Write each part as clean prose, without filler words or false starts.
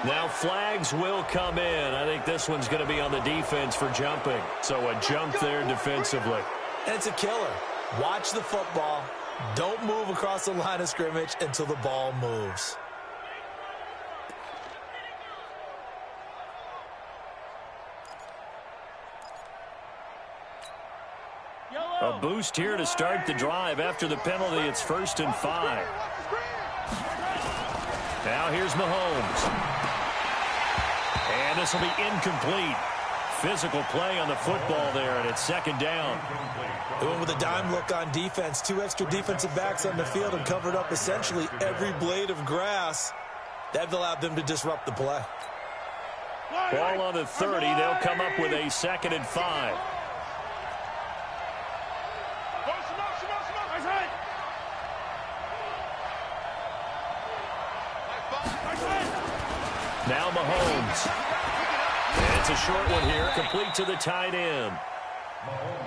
Now flags will come in. I think this one's going to be on the defense for jumping. So a jump there defensively. And it's a killer. Watch the football. Don't move across the line of scrimmage until the ball moves. A boost here to start the drive. After the penalty, it's 1st and 5. Now here's Mahomes. And this will be incomplete. Physical play on the football there, and it's 2nd down. They went with a dime look on defense. 2 extra defensive backs on the field and covered up essentially every blade of grass. That allowed them to disrupt the play. Ball on the 30. They'll come up with a 2nd and 5. Now Mahomes. And it's a short one here, complete to the tight end.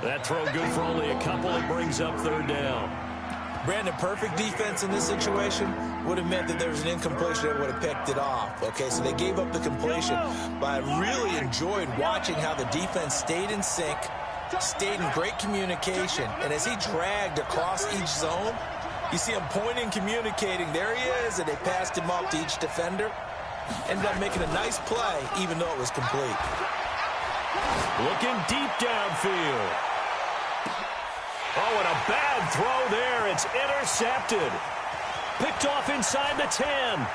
That throw good for only a couple. It brings up 3rd down. Brandon, perfect defense in this situation would have meant that there was an incompletion that would have picked it off. Okay, so they gave up the completion. But I really enjoyed watching how the defense stayed in sync, stayed in great communication. And as he dragged across each zone, you see him pointing, communicating. There he is, and they passed him off to each defender. Ended up making a nice play, even though it was complete. Looking deep downfield. Oh, and a bad throw there. It's intercepted. Picked off inside the 10. And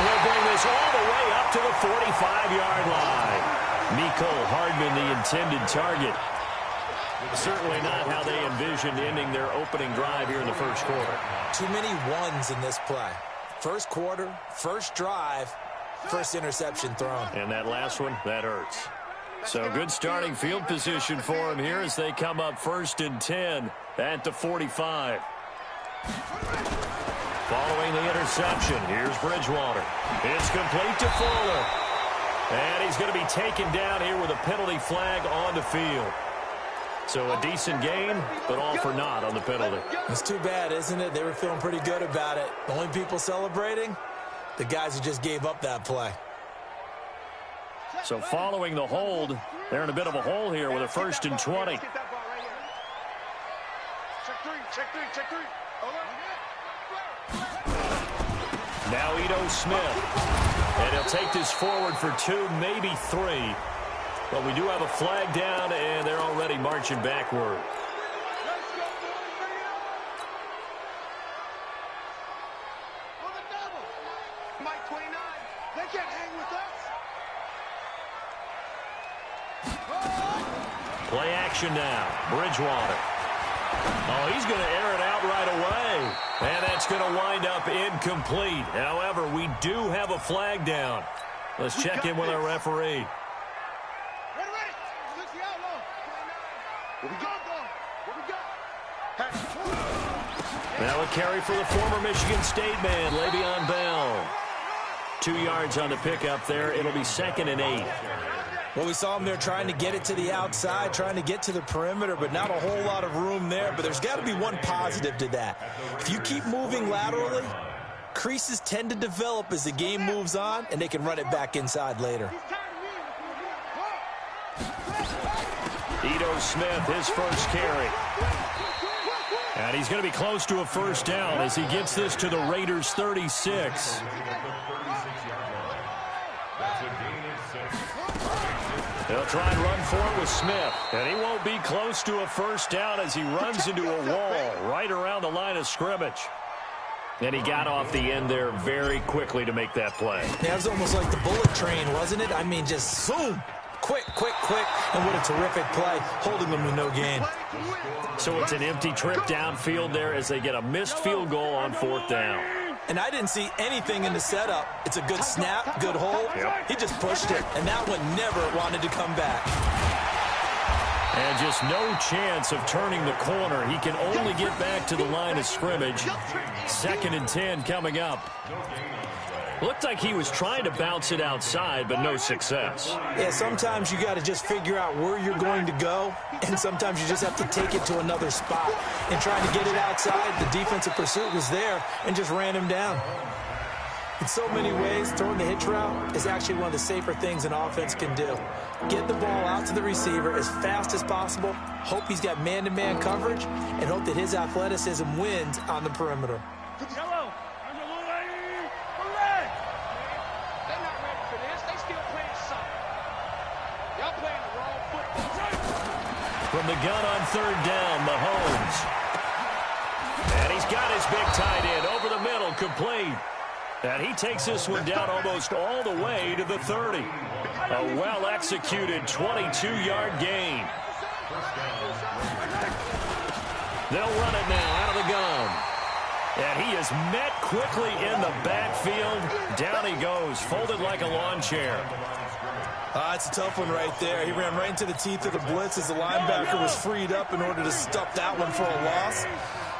he'll bring this all the way up to the 45-yard line. Mecole Hardman, the intended target. Certainly not how they envisioned ending their opening drive here in the 1st quarter. Too many ones in this play. 1st quarter, 1st drive, 1st interception thrown. And that last one, that hurts. So good starting field position for him here as they come up 1st and 10 at the 45. Following the interception, here's Bridgewater. It's complete to Fuller. And he's going to be taken down here with a penalty flag on the field. So a decent game, but all for naught on the penalty. It's too bad, isn't it? They were feeling pretty good about it. The only people celebrating, the guys who just gave up that play. So following the hold, they're in a bit of a hole here with a 1st and 20. Now Ito Smith. And he'll take this forward for 2, maybe 3. But we do have a flag down, and they're already marching backward. Play action now. Bridgewater. Oh, he's going to air it out right away. And that's going to wind up incomplete. However, we do have a flag down. Let's check in with our referee. Now a carry for the former Michigan State man, Le'Veon Bell. 2 yards on the pickup there. It'll be 2nd and 8. Well, we saw him there trying to get it to the outside, trying to get to the perimeter, but not a whole lot of room there. But there's got to be one positive to that. If you keep moving laterally, creases tend to develop as the game moves on, and they can run it back inside later. Ito Smith, his 1st carry. And he's going to be close to a 1st down as he gets this to the Raiders' 36. They'll try and run for it with Smith. And he won't be close to a 1st down as he runs into a wall right around the line of scrimmage. And he got off the end there very quickly to make that play. Yeah, it was almost like the bullet train, wasn't it? I mean, just zoom. Quick, quick, quick. And what a terrific play, holding them to no gain. So it's an empty trip downfield there as they get a missed field goal on 4th down. And I didn't see anything in the setup. It's a good snap, good hold. Yep. He just pushed it, and that one never wanted to come back. And just no chance of turning the corner. He can only get back to the line of scrimmage. 2nd and 10 coming up. Looked like he was trying to bounce it outside, but no success. Yeah, sometimes you got to just figure out where you're going to go, and sometimes you just have to take it to another spot. And trying to get it outside, the defensive pursuit was there and just ran him down. In so many ways, throwing the hitch route is actually one of the safer things an offense can do. Get the ball out to the receiver as fast as possible, hope he's got man-to-man coverage, and hope that his athleticism wins on the perimeter. They're not ready for this. They still playing soccer. Y'all playing the wrong football. From the gun on third down, Mahomes. And he's got his big tight end over the middle, complete. And he takes this one down almost all the way to the 30. A well-executed 22-yard gain. They'll run it now out of the gun. And he is met quickly in the backfield. Down he goes, folded like a lawn chair. It's a tough one right there. He ran right into the teeth of the blitz as the linebacker was freed up in order to stop that one for a loss.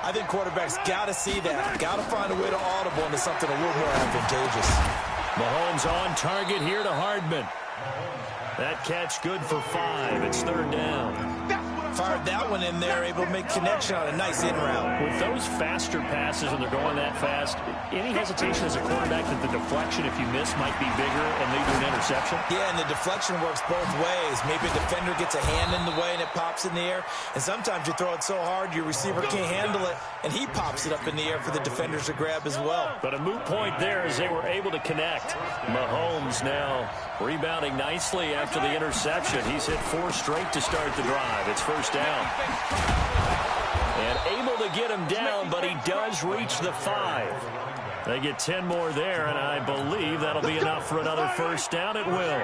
I think quarterbacks got to see that. Got to find a way to audible into something a little more advantageous. Mahomes on target here to Hardman. That catch good for 5. It's third down. Fired that one in there, able to make connection on a nice in route. With those faster passes and they're going that fast, any hesitation as a quarterback that the deflection, if you miss, might be bigger and lead to an interception? Yeah, and the deflection works both ways. Maybe a defender gets a hand in the way and it pops in the air. And sometimes you throw it so hard your receiver can't handle it, and he pops it up in the air for the defenders to grab as well. But a moot point there as they were able to connect. Mahomes now rebounding nicely after the interception. He's hit 4 straight to start the drive. It's first down. And able to get him down, but he does reach the 5. They get 10 more there, and I believe that'll be enough for another first down. It will.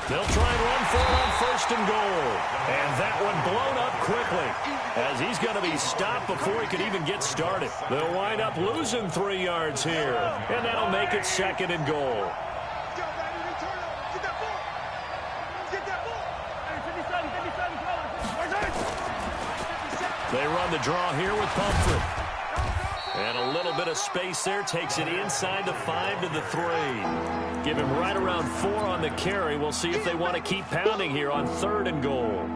They'll try and run for it on first and goal. And that one blown up quickly as he's going to be stopped before he could even get started. They'll wind up losing 3 yards here, and that'll make it second and goal. They run the draw here with Pumphrey. And a little bit of space there. Takes it inside the 5 to the 3. Give him right around 4 on the carry. We'll see if they want to keep pounding here on third and goal.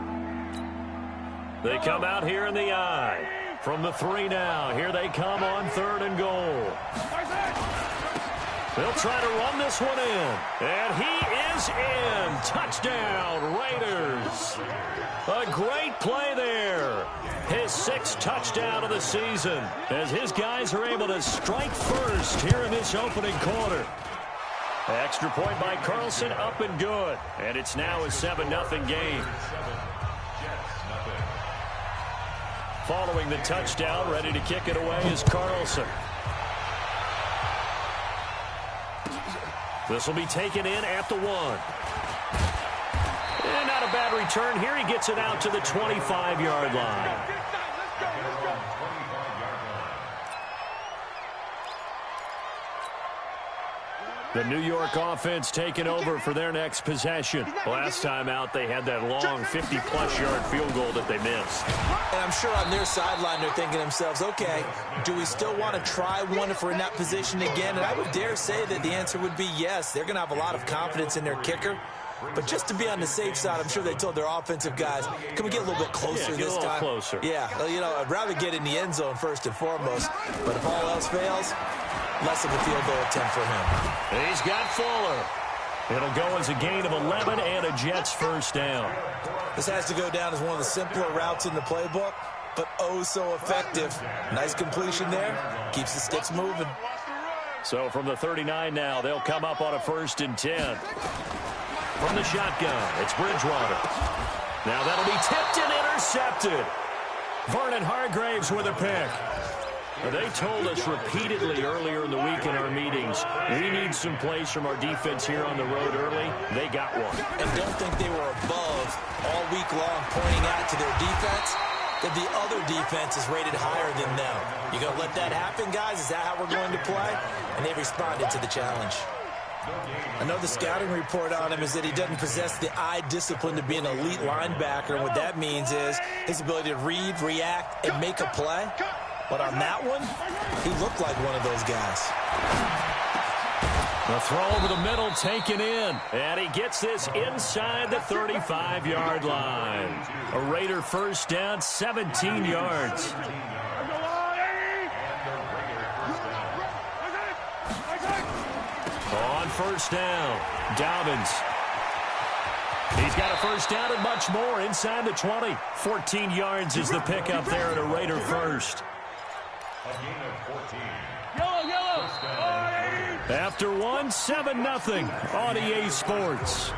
They come out here in the eye. From the 3 now. Here they come on third and goal. They'll try to run this one in. And he is in. Touchdown, Raiders. A great play there. His 6th touchdown of the season as his guys are able to strike first here in this opening quarter. Extra point by Carlson, up and good. And it's now a 7-0 game. Following the touchdown, ready to kick it away is Carlson. This will be taken in at the 1. And not a bad return here. He gets it out to the 25-yard line. The New York offense taking over for their next possession. Last time out, they had that long 50-plus yard field goal that they missed. And I'm sure on their sideline, they're thinking to themselves, okay, do we still want to try one if we're in that position again? And I would dare say that the answer would be yes. They're going to have a lot of confidence in their kicker. But just to be on the safe side, I'm sure they told their offensive guys, can we get a little bit closer this time? Closer. Yeah, well, you know, I'd rather get in the end zone first and foremost. But if all else fails, less of a field goal attempt for him. He's got Fuller. It'll go as a gain of 11 and a Jets first down. This has to go down as one of the simpler routes in the playbook, but oh so effective. Nice completion there. Keeps the sticks moving. So from the 39 now, they'll come up on a 1st and 10. From the shotgun, it's Bridgewater. Now that'll be tipped and intercepted. Vernon Hargreaves with a pick. They told us repeatedly earlier in the week in our meetings, we need some plays from our defense here on the road early. They got one. And don't think they were above all week long pointing out to their defense that the other defense is rated higher than them. You going to let that happen, guys? Is that how we're going to play? And they responded to the challenge. Another scouting report on him is that he doesn't possess the eye discipline to be an elite linebacker. And what that means is his ability to read, react, and make a play. But on that one, he looked like one of those guys. The throw over the middle taken in. And he gets this inside the 35-yard line. A Raider first down, 17 yards. On first down, Dobbins. He's got a first down and much more inside the 20. 14 yards is the pickup there at a Raider first. After one, 7-0 on EA Sports.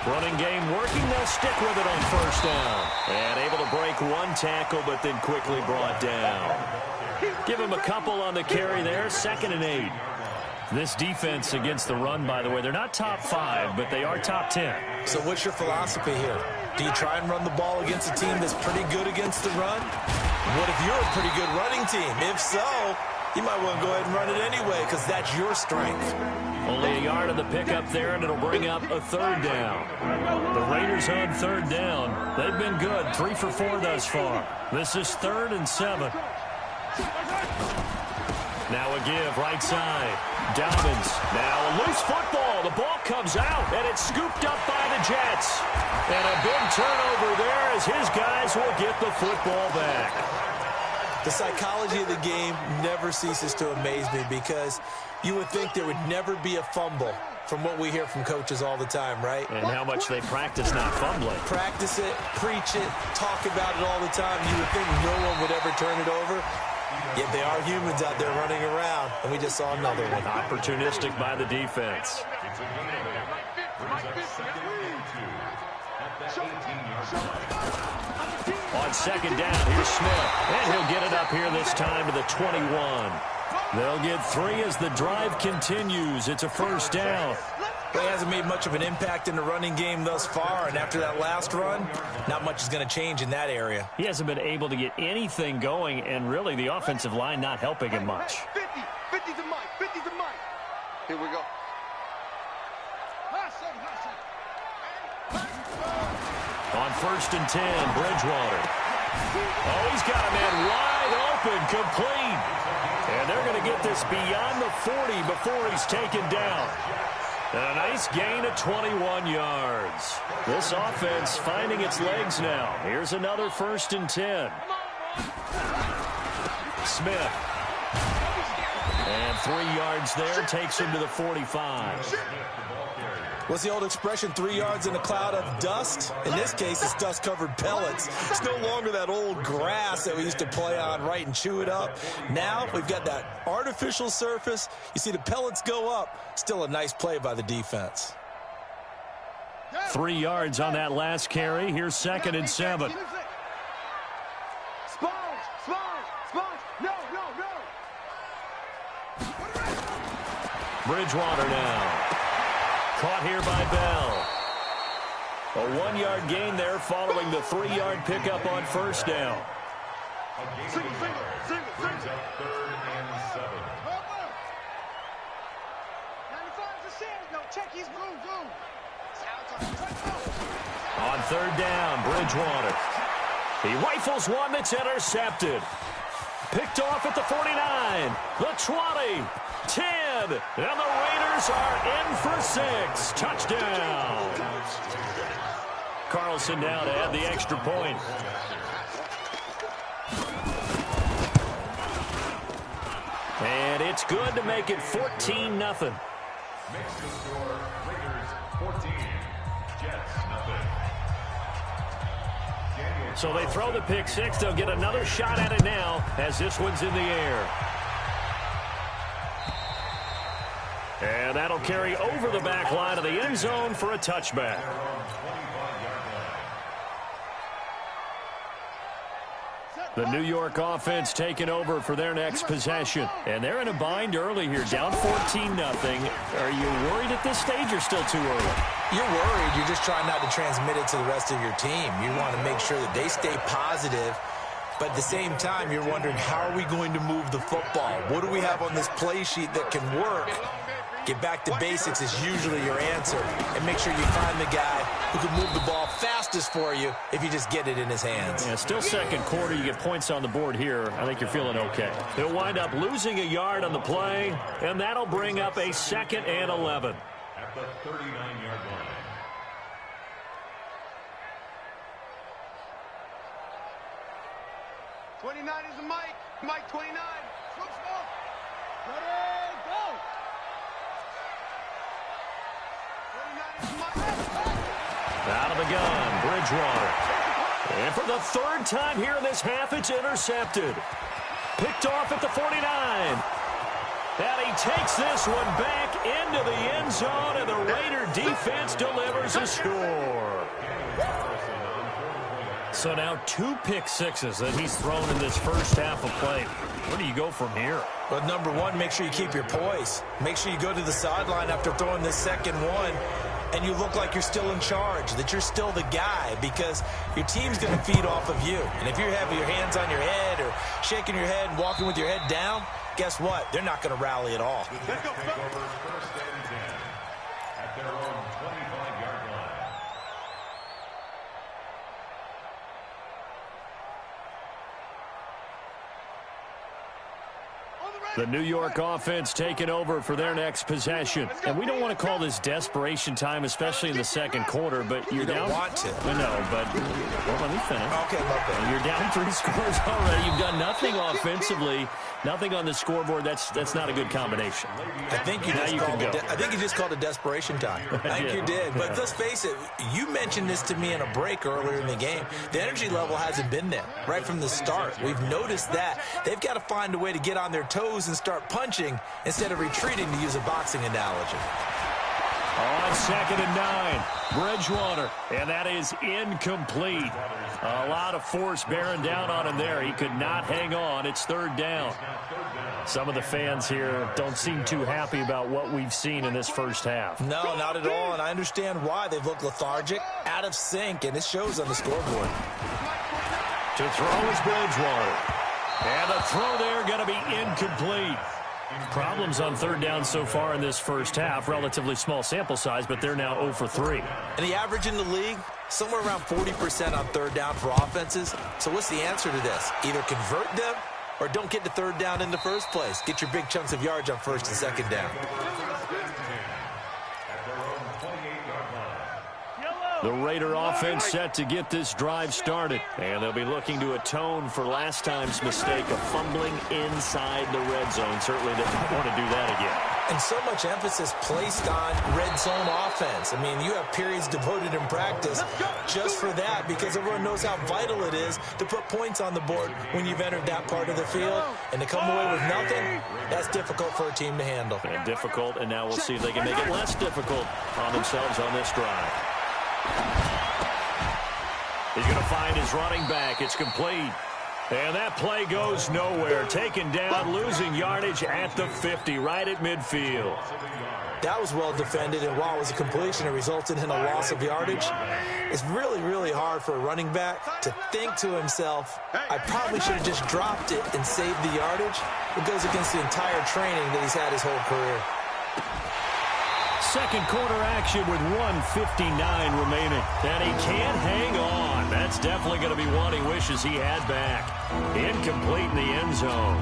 Running game working. They'll stick with it on first down. And able to break one tackle, but then quickly brought down. Give him a couple on the carry there. 2nd and 8. This defense against the run, by the way, they're not top 5, but they are top 10. So what's your philosophy here? Do you try and run the ball against a team that's pretty good against the run? What if you're a pretty good running team? If so, you might want to go ahead and run it anyway because that's your strength. Only a yard on the pickup there, and it'll bring up a 3rd down. The Raiders on 3rd down. They've been good, 3 for 4 thus far. This is 3rd and 7. Now a give, right side. Dobbins. Now a loose football. The ball comes out, and it's scooped up by the Jets. And a big turnover there as his guys will get the football back. The psychology of the game never ceases to amaze me because you would think there would never be a fumble from what we hear from coaches all the time, right? And how much they practice not fumbling. Practice it, preach it, talk about it all the time. You would think no one would ever turn it over. Yet they are humans out there running around, and we just saw another one. Opportunistic by the defense. On 2nd down, here's Smith. And he'll get it up here this time to the 21. They'll get 3 as the drive continues. It's a first down. He hasn't made much of an impact in the running game thus far, and after that last run, not much is going to change in that area. He hasn't been able to get anything going, and really the offensive line not helping him much. 50 to Mike, 50 to Mike. Here we go. On 1st and 10, Bridgewater. Oh, he's got a man wide open, complete. And they're going to get this beyond the 40 before he's taken down. And a nice gain of 21 yards. This offense finding its legs now. Here's another 1st and 10. Smith. And 3 yards there takes him to the 45. What's the old expression, 3 yards in a cloud of dust? In this case, it's dust-covered pellets. It's no longer that old grass that we used to play on, right, and chew it up. Now we've got that artificial surface. You see the pellets go up. Still a nice play by the defense. 3 yards on that last carry. Here's 2nd and 7. Bridgewater now. Caught here by Bell. A 1-yard gain there following the 3-yard pickup on first down. On 3rd down, Bridgewater. He rifles one that's intercepted. Picked off at the 49, the 20, 10, and the Raiders are in for 6. Touchdown. Carlson now to add the extra point. And it's good to make it 14-0. Makes the score Raiders 14, Jets nothing. So they throw the pick six. They'll get another shot at it now as this one's in the air. And that'll carry over the back line of the end zone for a touchback. The New York offense taking over for their next possession. And they're in a bind early here, down 14-0. Are you worried at this stage or still too early? You're worried. You're just trying not to transmit it to the rest of your team. You want to make sure that they stay positive. But at the same time, you're wondering, how are we going to move the football? What do we have on this play sheet that can work? Get back to basics is usually your answer. And make sure you find the guy who can move the ball fastest for you if you just get it in his hands. Yeah, still second quarter. You get points on the board here. I think you're feeling okay. They'll wind up losing a yard on the play, and that'll bring up a 2nd and 11. At the 39-yard line. '29 is the Mike. Mike 29. Switch ball. Ready, go. 29 is the Mike. Out of the gun, Bridgewater. And for the 3rd time here in this half, it's intercepted. Picked off at the 49. And he takes this one back into the end zone, and the Raider defense delivers a score. So now 2 pick sixes that he's thrown in this first half of play. Where do you go from here? Well, number one, make sure you keep your poise. Make sure you go to the sideline after throwing this second one, and you look like you're still in charge, that you're still the guy, because your team's going to feed off of you. And if you're having your hands on your head or shaking your head and walking with your head down, guess what? They're not going to rally at all. Take over 1st and 10 at their own 25-yard line. The New York offense taking over for their next possession. And we don't want to call this desperation time, especially in the second quarter, but you're down. You don't want to. I know, but well, let me finish. Okay, my bad. You're down 3 scores already. You've done nothing offensively, nothing on the scoreboard. That's not a good combination. I think you just called it desperation time. I think you did. But let's face it, you mentioned this to me in a break earlier in the game. The energy level hasn't been there right from the start. We've noticed that. They've got to find a way to get on their toes and start punching instead of retreating, to use a boxing analogy. On 2nd and 9, Bridgewater, and that is incomplete. A lot of force bearing down on him there. He could not hang on. It's 3rd down. Some of the fans here don't seem too happy about what we've seen in this first half. No, not at all, and I understand why. They've looked lethargic, out of sync, and it shows on the scoreboard. To throw is Bridgewater. And the throw there going to be incomplete. Problems on 3rd down so far in this first half. Relatively small sample size, but they're now 0 for 3. And the average in the league, somewhere around 40% on 3rd down for offenses. So what's the answer to this? Either convert them or don't get to 3rd down in the first place. Get your big chunks of yards on 1st and 2nd down. The Raider offense set to get this drive started. And they'll be looking to atone for last time's mistake of fumbling inside the red zone. Certainly they don't want to do that again. And so much emphasis placed on red zone offense. I mean, you have periods devoted in practice just for that, because everyone knows how vital it is to put points on the board when you've entered that part of the field. And to come away with nothing, that's difficult for a team to handle. And difficult, and now we'll see if they can make it less difficult on themselves on this drive. He's going to find his running back. It's complete. And that play goes nowhere. Taken down, losing yardage at the 50, right at midfield. That was well defended, and while it was a completion, it resulted in a loss of yardage. It's really, really hard for a running back to think to himself, I probably should have just dropped it and saved the yardage. It goes against the entire training that he's had his whole career. Second quarter action with 1:59 remaining. And he can't hang on. That's definitely going to be one he wishes he had back. Incomplete in the end zone.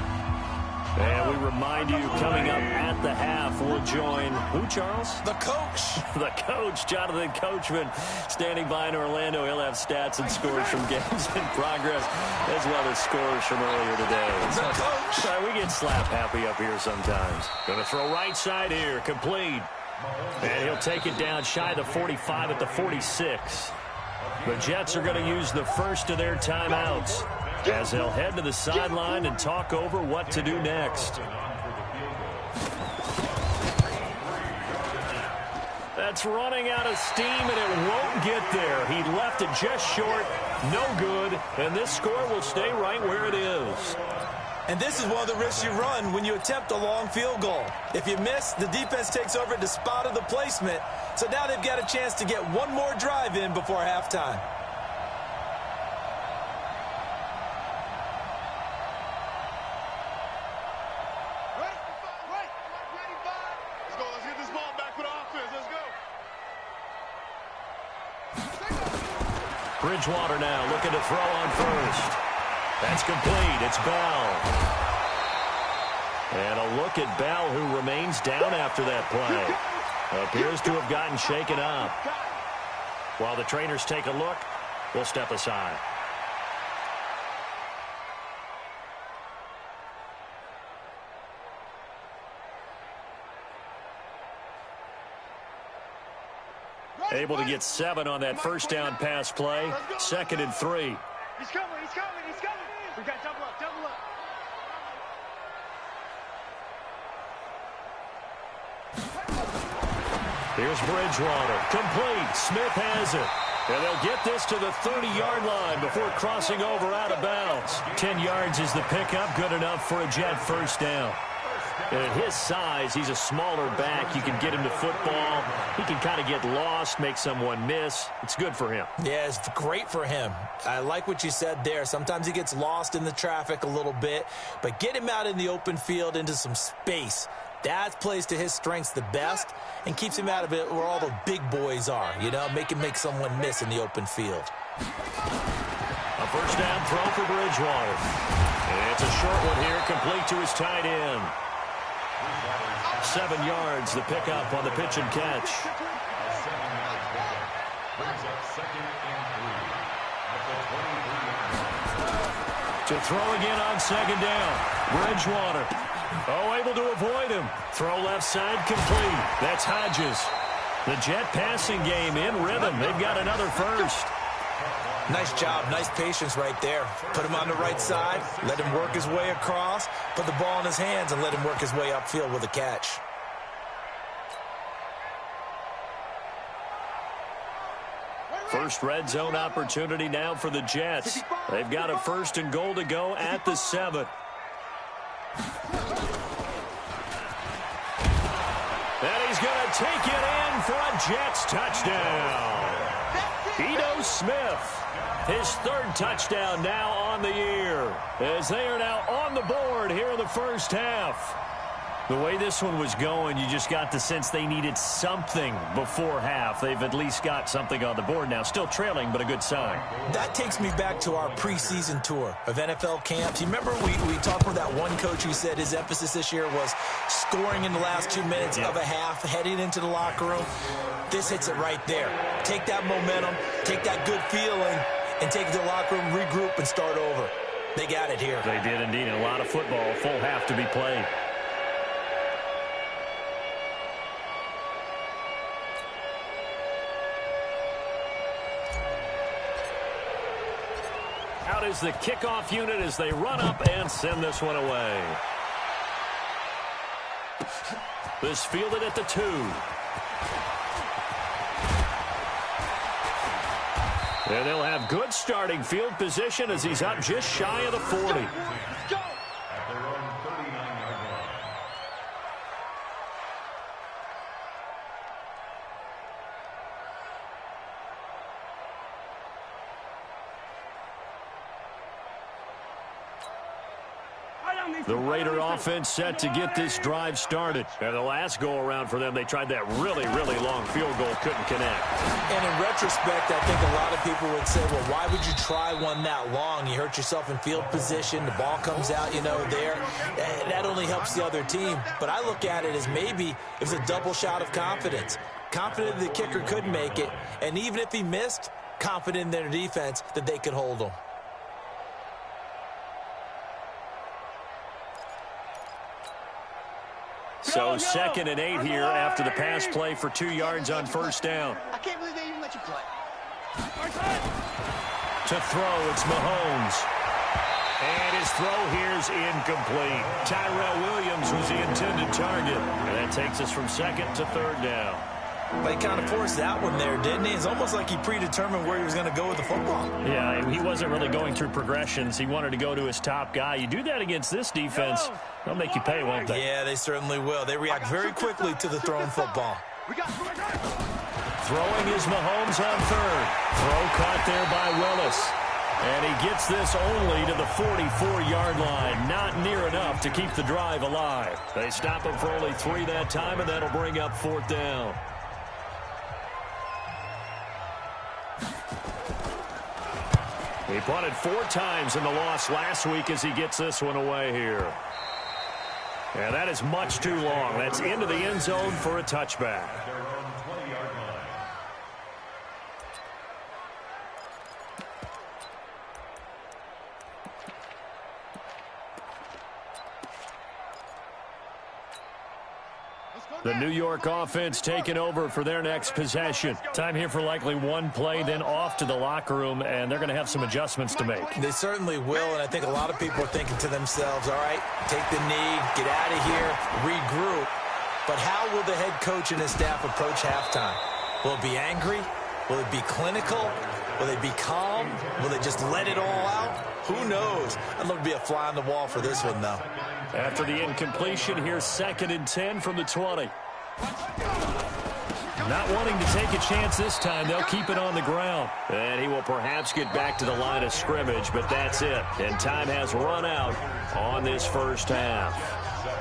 And we remind you, coming up at the half, we'll join who, Charles? The coach. The coach, Jonathan Coachman, standing by in Orlando. He'll have stats and scores from games in progress, as well as scores from earlier today. The coach. Sorry, we get slap happy up here sometimes. Going to throw right side here, complete. And he'll take it down shy of the 45 at the 46. The Jets are going to use the first of their timeouts as they'll head to the sideline and talk over what to do next. That's running out of steam, and it won't get there. He left it just short, no good, and this score will stay right where it is. And this is one of the risks you run when you attempt a long field goal. If you miss, the defense takes over at the spot of the placement. So now they've got a chance to get one more drive in before halftime. Let's go. Let's get Bridgewater now looking to throw on first. That's complete. It's Bell. And a look at Bell, who remains down after that play. Appears to have gotten shaken up. While the trainers take a look, we'll step aside. Able to get 7 on that first down pass play. 2nd and 3. He's coming, he's coming, he's coming. We got double up, double up. Here's Bridgewater. Complete. Smith has it. And they'll get this to the 30-yard line before crossing over out of bounds. 10 yards is the pickup. Good enough for a Jet first down. And at his size, he's a smaller back. You can get him to football. He can kind of get lost, make someone miss. It's good for him. Yeah, it's great for him. I like what you said there. Sometimes he gets lost in the traffic a little bit, but get him out in the open field into some space. That plays to his strengths the best and keeps him out of it where all the big boys are, you know, make him make someone miss in the open field. A first down throw for Bridgewater. And it's a short one here, complete to his tight end. 7 yards, the pickup on the pitch and catch. To throw again on 2nd down. Bridgewater. Oh, able to avoid him. Throw left side, complete. That's Hodges. The Jet passing game in rhythm. They've got another first. Nice job, nice patience right there. Put him on the right side, let him work his way across, put the ball in his hands, and let him work his way upfield with a catch. First red zone opportunity now for the Jets. They've got a 1st and goal to go at the 7. And he's going to take it in for a Jets touchdown. Ito Smith. His 3rd touchdown now on the year, as they are now on the board here in the first half. The way this one was going, you just got the sense they needed something before half. They've at least got something on the board now. Still trailing, but a good sign. That takes me back to our preseason tour of NFL camps. You remember we talked with that one coach who said his emphasis this year was scoring in the last 2 minutes of a half, heading into the locker room. This hits it right there. Take that momentum, take that good feeling, and take it to the locker room, regroup, and start over. They got it here. They did indeed. A lot of football, full half to be played. Out is the kickoff unit as they run up and send this one away. This fielded at the 2. And they'll have good starting field position as he's up just shy of the 40. The Raider offense set to get this drive started. And the last go-around for them, they tried that really, really long field goal, couldn't connect. And in retrospect, I think a lot of people would say, well, why would you try one that long? You hurt yourself in field position. The ball comes out, you know, there. That only helps the other team. But I look at it as maybe it was a double shot of confidence. Confident the kicker could make it. And even if he missed, confident in their defense that they could hold him. So 2nd and 8 here after the pass play for 2 yards on first down. I can't believe they even let you play. To throw, it's Mahomes. And his throw here's incomplete. Tyrell Williams was the intended target. And that takes us from 2nd to 3rd down. They kind of forced that one there, didn't he? It's almost like he predetermined where he was going to go with the football. Yeah, he wasn't really going through progressions. He wanted to go to his top guy. You do that against this defense, they'll make you pay, won't they? Yeah, they certainly will. They react very quickly to the thrown football. Throwing is Mahomes on 3rd. Throw caught there by Willis. And he gets this only to the 44-yard line. Not near enough to keep the drive alive. They stop him for only 3 that time, and that'll bring up 4th down. He punted 4 times in the loss last week as he gets this one away here. And that is much too long. That's into the end zone for a touchback. The New York offense taking over for their next possession. Time here for likely one play, then off to the locker room, and they're going to have some adjustments to make. They certainly will, and I think a lot of people are thinking to themselves, all right, take the knee, get out of here, regroup. But how will the head coach and his staff approach halftime? Will it be angry? Will it be clinical? Will they be calm? Will they just let it all out? Who knows? I'd love to be a fly on the wall for this one, though. After the incompletion, here's 2nd and 10 from the 20. Not wanting to take a chance this time, they'll keep it on the ground. And he will perhaps get back to the line of scrimmage, but that's it. And time has run out on this first half.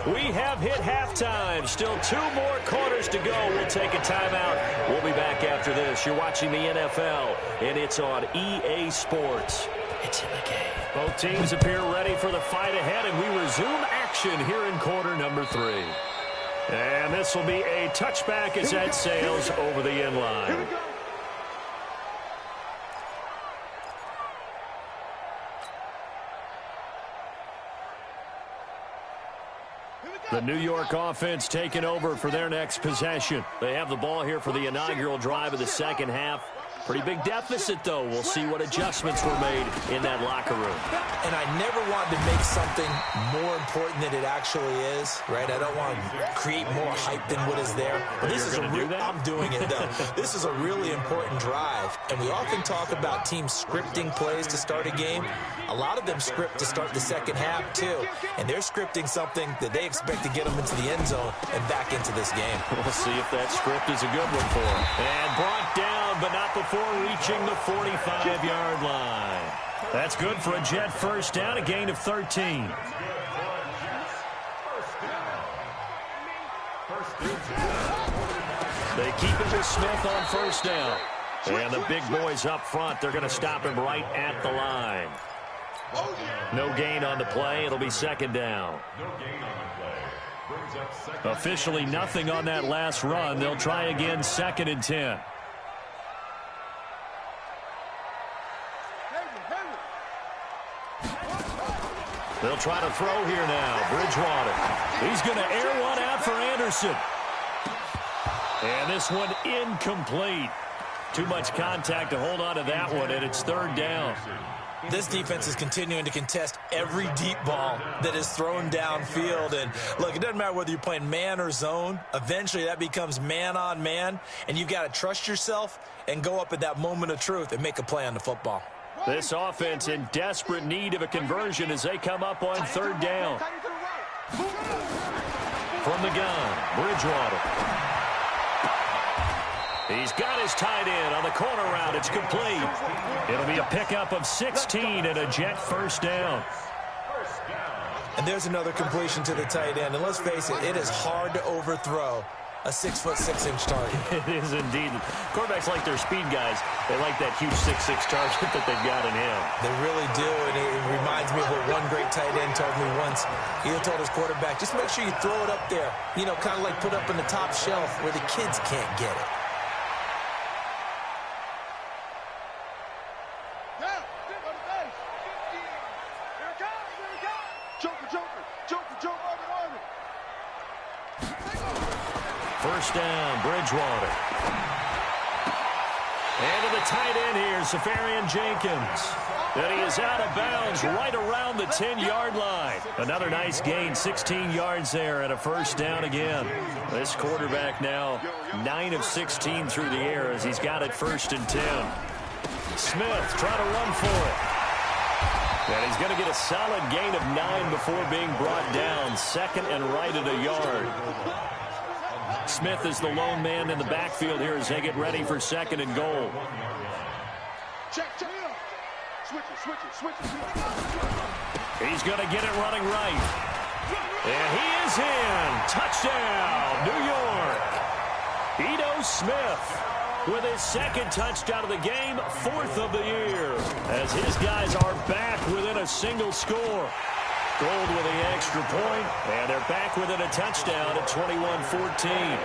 We have hit halftime. Still 2 more quarters to go. We'll take a timeout. We'll be back after this. You're watching the NFL, and it's on EA Sports. It's in the game. Both teams appear ready for the fight ahead, and we resume action here in quarter number 3. And this will be a touchback as that sails over the end line. The New York offense taking over for their next possession. They have the ball here for the inaugural drive of the second half. Pretty big deficit, though. We'll see what adjustments were made in that locker room. And I never wanted to make something more important than it actually is, right? I don't want to create more hype than what is there. But this is I'm doing it, though. This is a really important drive. And we often talk about teams scripting plays to start a game. A lot of them script to start the second half, too. And they're scripting something that they expect to get them into the end zone and back into this game. We'll see if that script is a good one for them. And brought down, but not before reaching the 45-yard line. That's good for a Jet first down, a gain of 13. They keep it with Smith on first down. And the big boys up front, they're going to stop him right at the line. No gain on the play. It'll be 2nd down. Officially nothing on that last run. They'll try again, 2nd and 10. They'll try to throw here now. Bridgewater. He's going to air one out for Anderson. And this one incomplete. Too much contact to hold on to that one, and it's 3rd down. This defense is continuing to contest every deep ball that is thrown downfield. And, look, it doesn't matter whether you're playing man or zone. Eventually, that becomes man on man, and you've got to trust yourself and go up at that moment of truth and make a play on the football. This offense in desperate need of a conversion as they come up on 3rd down. From the gun, Bridgewater. He's got his tight end on the corner route. It's complete. It'll be a pickup of 16 and a Jet first down. And there's another completion to the tight end. And let's face it, it is hard to overthrow a 6'6" target. It is indeed. Quarterbacks like their speed guys. They like that huge 6'6" target that they've got in him. They really do, and it reminds me of what one great tight end told me once. He told his quarterback, just make sure you throw it up there. You know, kind of like put up on the top shelf where the kids can't get it. First down, Bridgewater. And to the tight end here, Safarian Jenkins. And he is out of bounds right around the 10-yard line. Another nice gain, 16 yards there and a first down again. This quarterback now 9 of 16 through the air as he's got it 1st and 10. Smith trying to run for it. And he's going to get a solid gain of 9 before being brought down. 2nd and right at a yard. Smith is the lone man in the backfield here as they get ready for 2nd and goal. He's going to get it running right. And he is in. Touchdown, New York. Ito Smith with his second touchdown of the game, 4th of the year, as his guys are back within a single score. Gold with the extra point, and they're back within a touchdown at 21-14.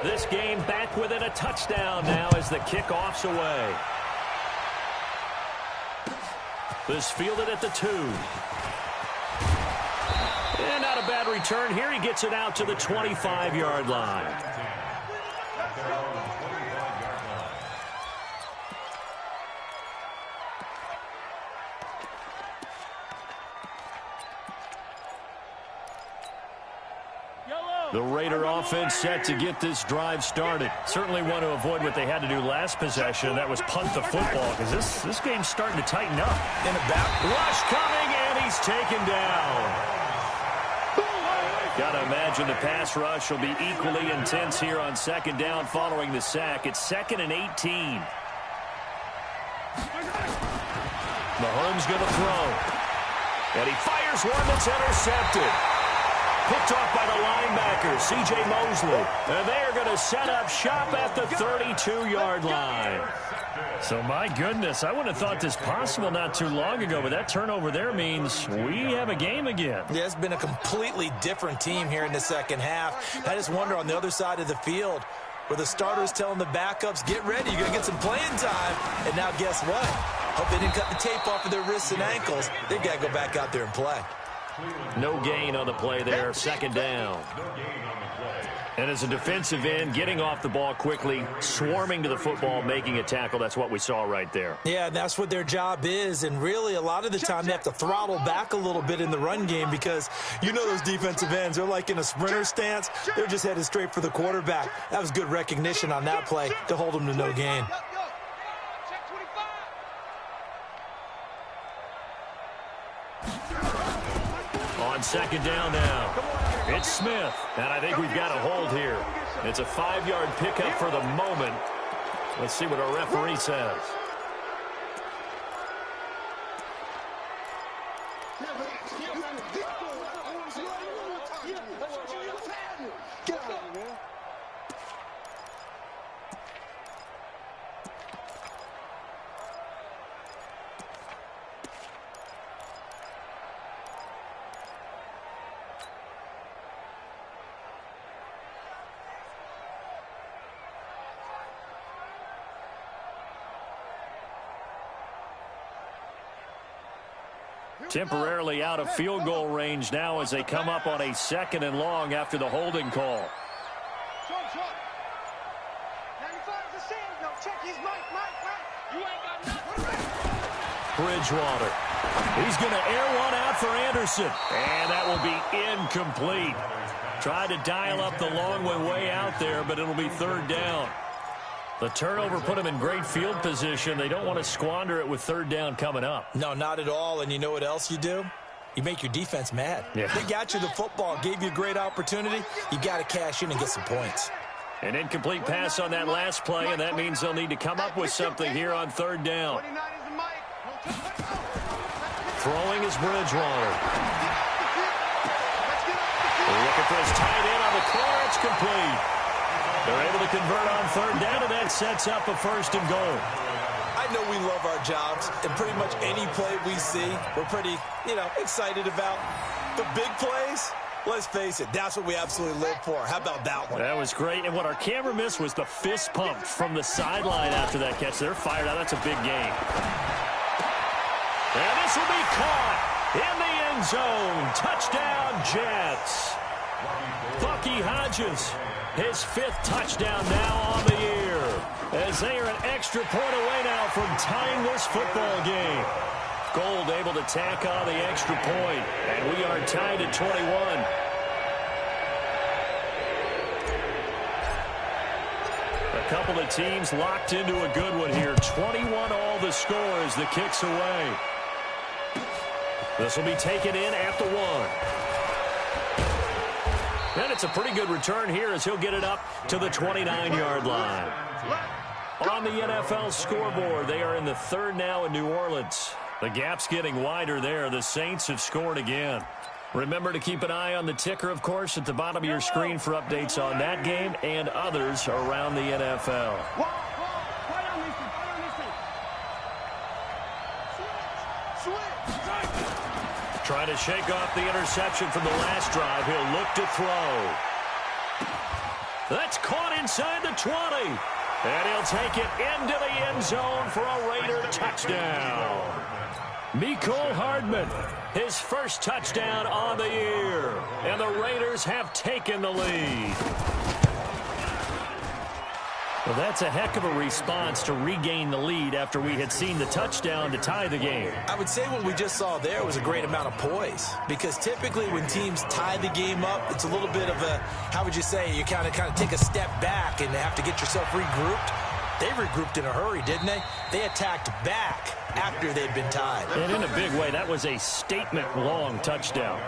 This game back within a touchdown now as the kickoff's away. This fielded at the 2. And not a bad return here. He gets it out to the 25-yard line. The Raider offense set to get this drive started. Certainly want to avoid what they had to do last possession. That was punt the football, because this game's starting to tighten up. In the back. Rush coming, and he's taken down. Got to imagine the pass rush will be equally intense here on second down following the sack. It's 2nd and 18. Mahomes going to throw. And he fires one that's intercepted. Picked off by the linebacker, C.J. Mosley. And they're going to set up shop at the 32-yard line. So, my goodness, I wouldn't have thought this possible not too long ago, but that turnover there means we have a game again. Yeah, it's been a completely different team here in the second half. I just wonder on the other side of the field where the starters telling the backups, get ready, you're going to get some playing time. And now guess what? Hope they didn't cut the tape off of their wrists and ankles. They've got to go back out there and play. No gain on the play there, second down. And as a defensive end, getting off the ball quickly, swarming to the football, making a tackle, that's what we saw right there. Yeah, that's what their job is, and really a lot of the time they have to throttle back a little bit in the run game because you know those defensive ends, they're like in a sprinter stance. They're just headed straight for the quarterback. That was good recognition on that play to hold them to no gain. On second down now, it's Smith, and I think we've got a hold here. It's a 5-yard pickup for the moment. Let's see what our referee says. Temporarily out of field goal range now as they come up on a 2nd and long after the holding call. Bridgewater. He's going to air one out for Anderson. And that will be incomplete. Tried to dial up the long way out there, but it'll be 3rd down. The turnover put them in great field position. They don't want to squander it with 3rd down coming up. No, not at all. And you know what else you do? You make your defense mad. Yeah. They got you the football, gave you a great opportunity. You got to cash in and get some points. An incomplete pass on that last play, and that means they'll need to come up with something here on 3rd down. Throwing is Bridgewater. Looking for his tight end on the corner. It's complete. They're able to convert on 3rd down, and that sets up a 1st and goal. I know we love our jobs, and pretty much any play we see, we're pretty, excited about. The big plays, let's face it, that's what we absolutely live for. How about that one? That was great, and what our camera missed was the fist pump from the sideline after that catch. They're fired out. That's a big game. And this will be caught in the end zone. Touchdown, Jets. Bucky Hodges. His 5th touchdown now on the year, as they are an extra point away now from tying this football game. Gold able to tack on the extra point, and we are tied at 21. A couple of teams locked into a good one here. 21 all the score as the kick's away. This will be taken in at the 1. And That's a pretty good return here as he'll get it up to the 29-yard line. On the NFL scoreboard, they are in the third now in New Orleans. The gap's getting wider there. The Saints have scored again. Remember to keep an eye on the ticker, of course, at the bottom of your screen for updates on that game and others around the NFL. Trying to shake off the interception from the last drive. He'll look to throw. That's caught inside the 20. And he'll take it into the end zone for a Raider touchdown. Mecole Hardman, his first touchdown on the year. And the Raiders have taken the lead. Well, that's a heck of a response to regain the lead after we had seen the touchdown to tie the game. I would say what we just saw there was a great amount of poise, because typically when teams tie the game up, it's a little bit of a, how would you say, you kind of take a step back and have to get yourself regrouped. They regrouped in a hurry, didn't they? They attacked back after they'd been tied. And in a big way, that was a statement-long touchdown.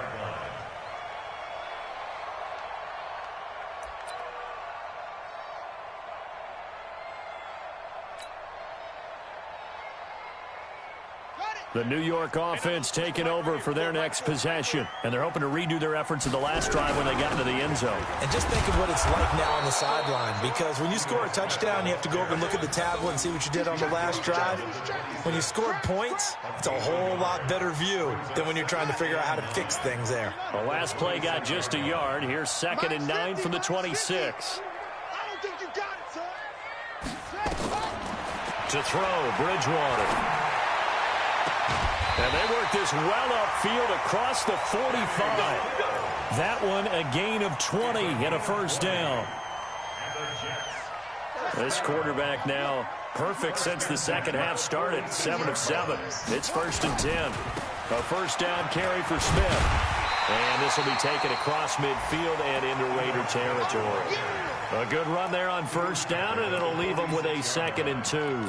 The New York offense taking over for their next possession. And they're hoping to redo their efforts in the last drive when they got into the end zone. And just think of what it's like now on the sideline, because when you score a touchdown, you have to go over and look at the tablet and see what you did on the last drive. When you scored points, it's a whole lot better view than when you're trying to figure out how to fix things there. The last play got just a yard. Here's 2nd and 9 from the 26. I don't think you got it, son. To throw, Bridgewater. And they work this well upfield across the 45. That one a gain of 20 and a first down. This quarterback now perfect since the second half started. 7 of 7. It's 1st and 10. A first down carry for Smith. And this will be taken across midfield and into Raider territory. A good run there on first down, and it'll leave them with a 2nd and 2.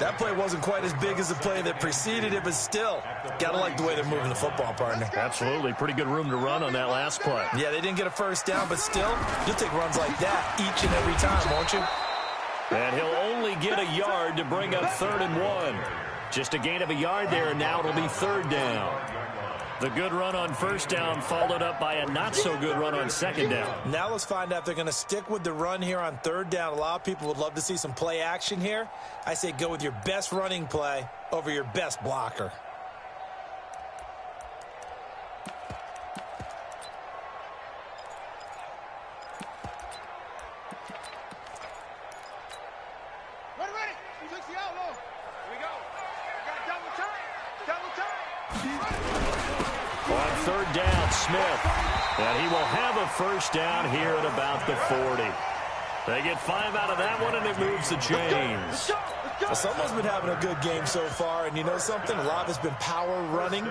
That play wasn't quite as big as the play that preceded it, but still, got to like the way they're moving the football, partner. Absolutely. Pretty good room to run on that last play. Yeah, they didn't get a first down, but still, you'll take runs like that each and every time, won't you? And he'll only get a yard to bring up 3rd and 1. Just a gain of a yard there, and now it'll be 3rd down. The good run on first down followed up by a not-so-good run on 2nd down. Now let's find out if they're going to stick with the run here on 3rd down. A lot of people would love to see some play action here. I say go with your best running play over your best blocker. Ready. You took the outlaw. Here we go. Got double time. Double time. On 3rd down, Smith. And he will have a first down here at about the 40. They get 5 out of that one, and it moves the chains. Well, someone's been having a good game so far, and you know something? A lot of it's been power running.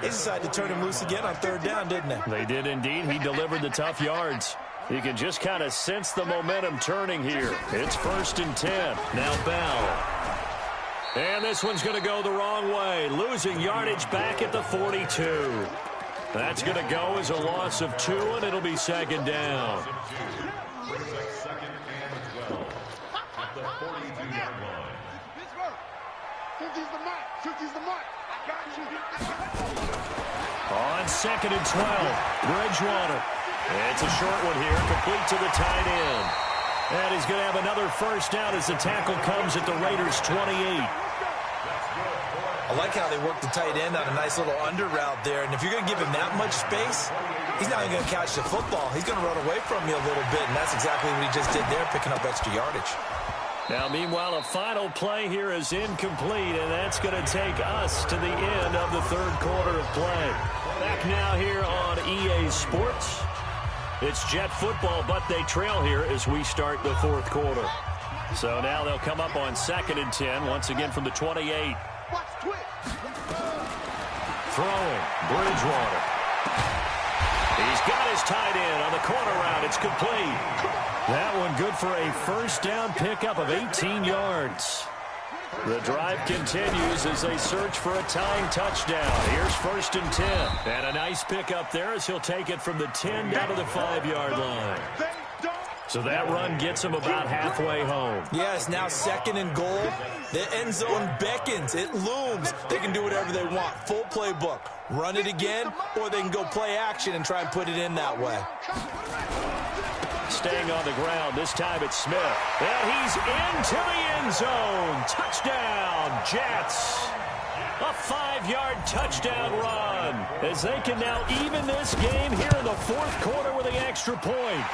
They decided to turn him loose again on 3rd down, didn't they? They did indeed. He delivered the tough yards. You can just kind of sense the momentum turning here. It's 1st and 10. Now Bell. And this one's going to go the wrong way. Losing yardage back at the 42. That's going to go as a loss of 2, and it'll be 2nd down. On 2nd and 12, Bridgewater. It's a short one here, complete to the tight end. And he's going to have another first down as the tackle comes at the Raiders' 28. I like how they work the tight end on a nice little under route there. And if you're going to give him that much space, he's not even going to catch the football. He's going to run away from you a little bit, and that's exactly what he just did there, picking up extra yardage. Now, meanwhile, a final play here is incomplete, and that's going to take us to the end of the 3rd quarter of play. Back now here on EA Sports. It's Jet football, but they trail here as we start the 4th quarter. So now they'll come up on 2nd and 10, once again from the 28. Throwing, Bridgewater. He's got his tight end on the corner route. It's complete. That one good for a first down pickup of 18 yards. The drive continues as they search for a tying touchdown. Here's 1st and 10. And a nice pickup there as he'll take it from the 10 down to the 5-yard line. So that run gets him about halfway home. Yes, now 2nd and goal. The end zone beckons. It looms. They can do whatever they want. Full playbook. Run it again, or they can go play action and try and put it in that way. Staying on the ground. This time it's Smith. And he's into the end zone. Touchdown, Jets. A 5-yard touchdown run as they can now even this game here in the 4th quarter with an extra point.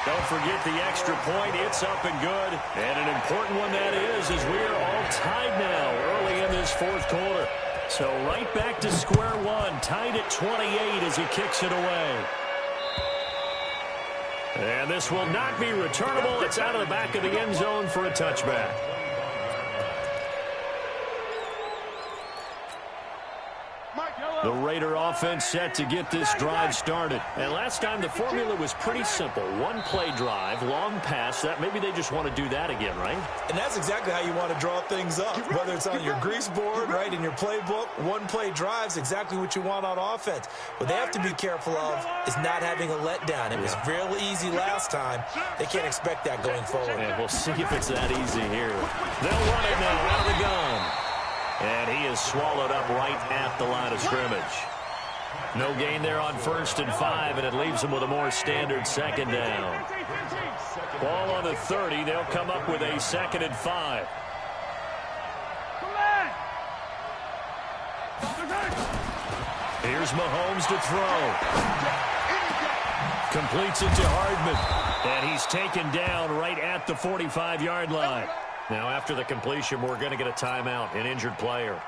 Don't forget the extra point. It's up and good. And an important one that is as we are all tied now early in this 4th quarter. So right back to square one. Tied at 28 as he kicks it away. And this will not be returnable. It's out of the back of the end zone for a touchback. The Raider offense set to get this drive started. And last time the formula was pretty simple. One play drive, long pass. That maybe they just want to do that again, right? And that's exactly how you want to draw things up. Whether it's on your grease board, right, in your playbook, one play drive's exactly what you want on offense. What they have to be careful of is not having a letdown. It was real easy last time. They can't expect that going forward. Yeah, we'll see if it's that easy here. They'll run it now out of the gun. And he is swallowed up right at the line of scrimmage. No gain there on 1st and 5, and it leaves them with a more standard 2nd down. Ball on the 30. They'll come up with a 2nd and 5. Here's Mahomes to throw. Completes it to Hardman. And he's taken down right at the 45-yard line. Now, after the completion, we're going to get a timeout, an injured player.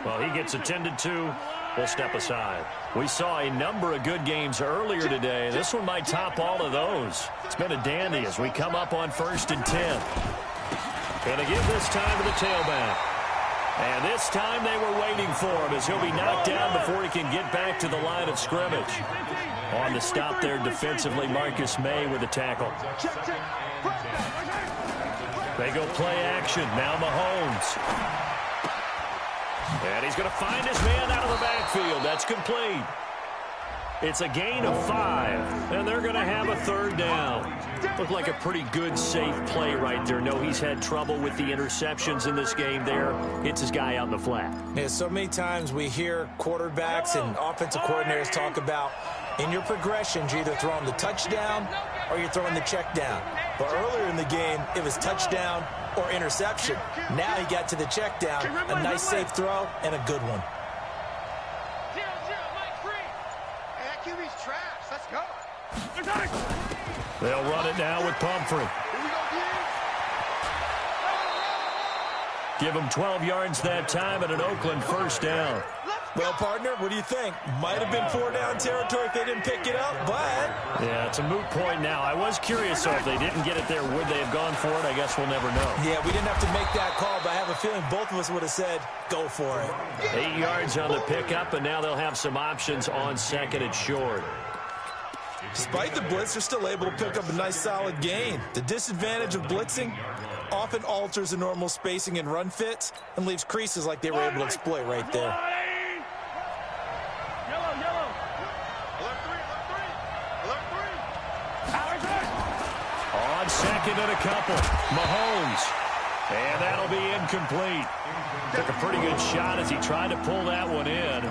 Well, he gets attended to. We'll step aside. We saw a number of good games earlier today. This one might top all of those. It's been a dandy as we come up on 1st and 10. Going to give this time to the tailback. And this time they were waiting for him as he'll be knocked down before he can get back to the line of scrimmage. On the stop there defensively, Marcus May with a tackle. They go play action. Now Mahomes. And he's going to find his man out of the backfield. That's complete. It's a gain of 5, and they're going to have a 3rd down. Looked like a pretty good, safe play right there. No, he's had trouble with the interceptions in this game there. Hits his guy out in the flat. Yeah, so many times we hear quarterbacks and offensive coordinators talk about in your progressions, you're either throwing the touchdown or you're throwing the check down. But earlier in the game, it was touchdown or interception. Now he got to the check down, a nice safe throw, and a good one. 0-0, Mike Free. Hey, that QB's trash. Let's go. They'll run it now with Pumphrey. Here we go, Give him 12 yards that time and an Oakland 1st down. Well, partner, what do you think? Might have been 4-down territory if they didn't pick it up, but... Yeah, it's a moot point now. I was curious, so if they didn't get it there, would they have gone for it? I guess we'll never know. Yeah, we didn't have to make that call, but I have a feeling both of us would have said, go for it. 8 yards on the pickup, and now they'll have some options on 2nd and short. Despite the blitz, they're still able to pick up a nice solid gain. The disadvantage of blitzing often alters the normal spacing and run fits and leaves creases like they were able to exploit right there. On 2nd and a couple, Mahomes. And that'll be incomplete. Took a pretty good shot as he tried to pull that one in.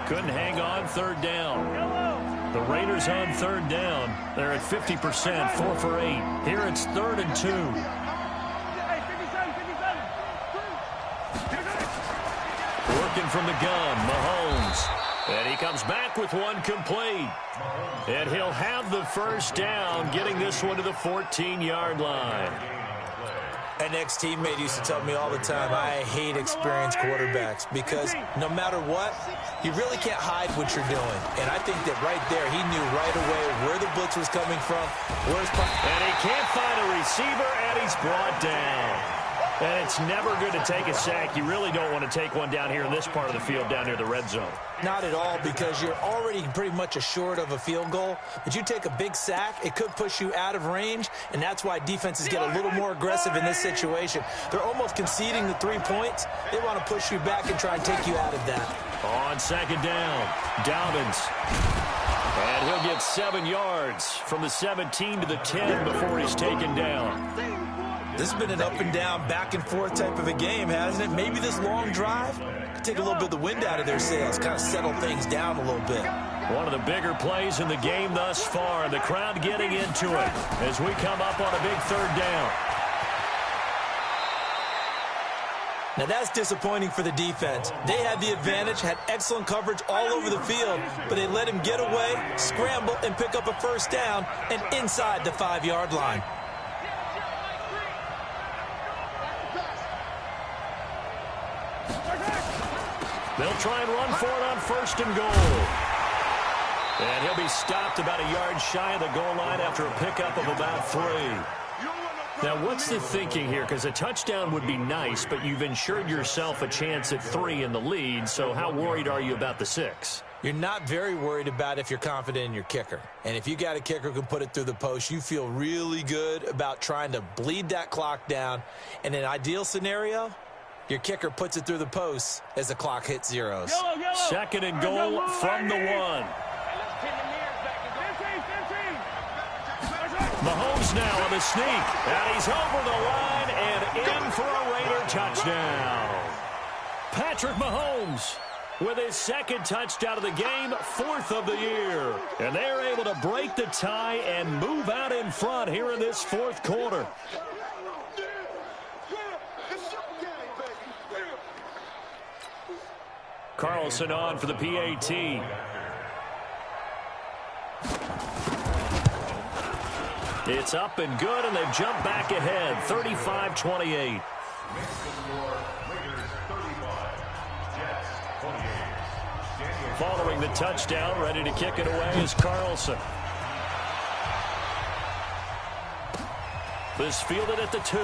Couldn't hang on 3rd down. The Raiders on 3rd down. They're at 50%, 4 for 8. Here it's 3rd and 2. Working from the gun, Mahomes. And he comes back with one complete. And he'll have the 1st down, getting this one to the 14-yard line. An ex-teammate used to tell me all the time, I hate experienced quarterbacks because no matter what, you really can't hide what you're doing. And I think that right there, he knew right away where the blitz was coming from. And he can't find a receiver, and he's brought down. And it's never good to take a sack. You really don't want to take one down here in this part of the field, down near the red zone. Not at all, because you're already pretty much assured of a field goal. But you take a big sack, it could push you out of range, and that's why defenses get a little more aggressive in this situation. They're almost conceding the 3 points. They want to push you back and try and take you out of that. On second down, Dobbins. And he'll get 7 yards from the 17 to the 10 before he's taken down. This has been an up-and-down, back-and-forth type of a game, hasn't it? Maybe this long drive could take a little bit of the wind out of their sails, kind of settle things down a little bit. One of the bigger plays in the game thus far. The crowd getting into it as we come up on a big third down. Now that's disappointing for the defense. They had the advantage, had excellent coverage all over the field, but they let him get away, scramble, and pick up a first down and inside the 5-yard line. They'll try and run for it on first and goal. And he'll be stopped about a yard shy of the goal line after a pickup of about 3. Now, what's the thinking here? Because a touchdown would be nice, but you've ensured yourself a chance at 3 in the lead, so how worried are you about the 6? You're not very worried about if you're confident in your kicker. And if you got a kicker who can put it through the post, you feel really good about trying to bleed that clock down. In an ideal scenario, your kicker puts it through the post as the clock hits zeros. Second and goal from the 1. Mahomes now on the sneak. And he's over the line and in for a Raider touchdown. Patrick Mahomes with his second touchdown of the game, 4th of the year. And they're able to break the tie and move out in front here in this 4th quarter. Carlson on for the PAT. It's up and good, and they've jumped back ahead, 35-28. Following the touchdown, ready to kick it away is Carlson. This fielded at the 2.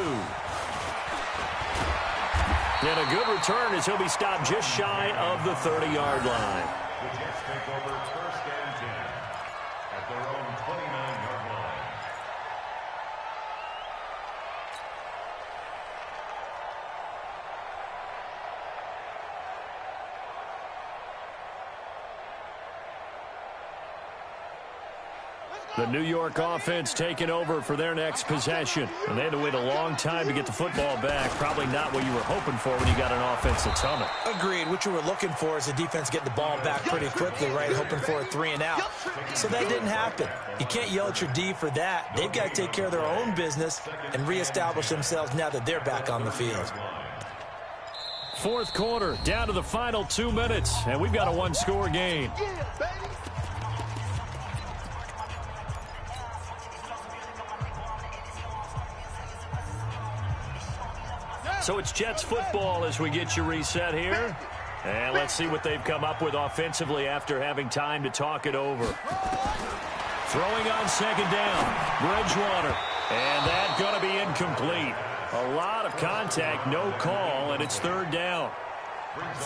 And a good return as he'll be stopped just shy of the 30-yard line. The Jets take over first and 10 at their own 29-yard line. The New York offense taking over for their next possession. And they had to wait a long time to get the football back. Probably not what you were hoping for when you got an offense that's humming. Agreed. What you were looking for is the defense getting the ball back pretty quickly, right? Hoping for a 3 and out. So that didn't happen. You can't yell at your D for that. They've got to take care of their own business and reestablish themselves now that they're back on the field. 4th quarter, down to the final 2 minutes. And we've got a 1-score game. So it's Jets football as we get you reset here. And let's see what they've come up with offensively after having time to talk it over. Throwing on second down, Bridgewater. And that's going to be incomplete. A lot of contact, no call, and it's 3rd down.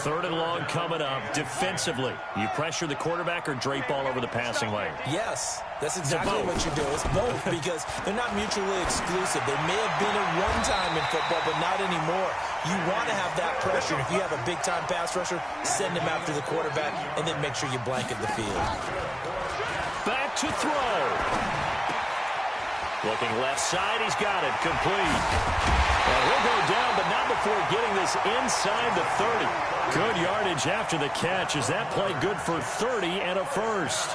3rd and long coming up. Defensively, you pressure the quarterback or drape all over the passing lane? Yes, that's exactly what you do. It's both because they're not mutually exclusive. They may have been at one time in football, but not anymore. You want to have that pressure. If you have a big-time pass rusher, send him after the quarterback, and then make sure you blanket the field. Back to throw. Looking left side, he's got it. Complete. And he'll go down, but not before getting this inside the 30. Good yardage after the catch. Is that play good for 30 and a first?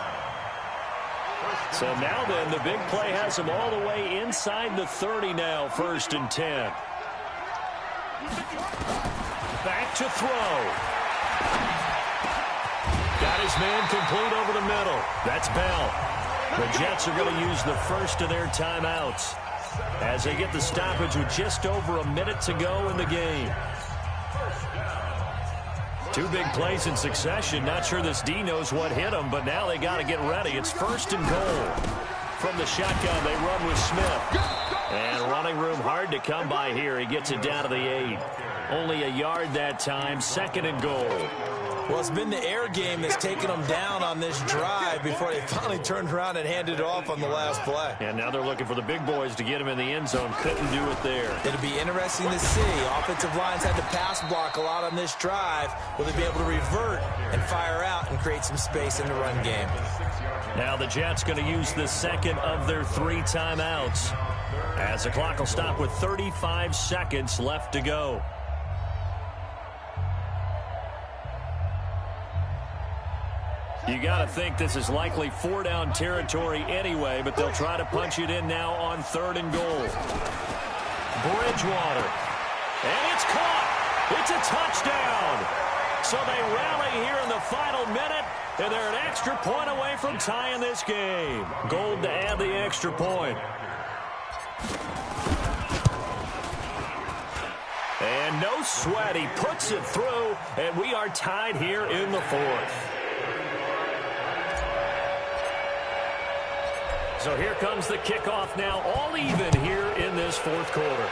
So now then, the big play has him all the way inside the 30 now, 1st and 10. Back to throw. Got his man complete over the middle. That's Bell. The Jets are going to use the first of their timeouts as they get the stoppage with just over a minute to go in the game. 2 big plays in succession. Not sure this D knows what hit him, but now they got to get ready. It's 1st and goal. From the shotgun, they run with Smith. And running room hard to come by here. He gets it down to the 8. Only a yard that time, 2nd and goal. Well, it's been the air game that's taken them down on this drive before they finally turned around and handed it off on the last play. And now they're looking for the big boys to get him in the end zone. Couldn't do it there. It'll be interesting to see. Offensive lines had to pass block a lot on this drive. Will they be able to revert and fire out and create some space in the run game? Now the Jets going to use the second of their 3 timeouts, as the clock will stop with 35 seconds left to go. You got to think this is likely 4-down territory anyway, but they'll try to punch it in now on 3rd and goal. Bridgewater. And it's caught. It's a touchdown. So they rally here in the final minute, and they're an extra point away from tying this game. Gold to add the extra point. And no sweat. He puts it through, and we are tied here in the 4th. So here comes the kickoff now, all even here in this 4th quarter.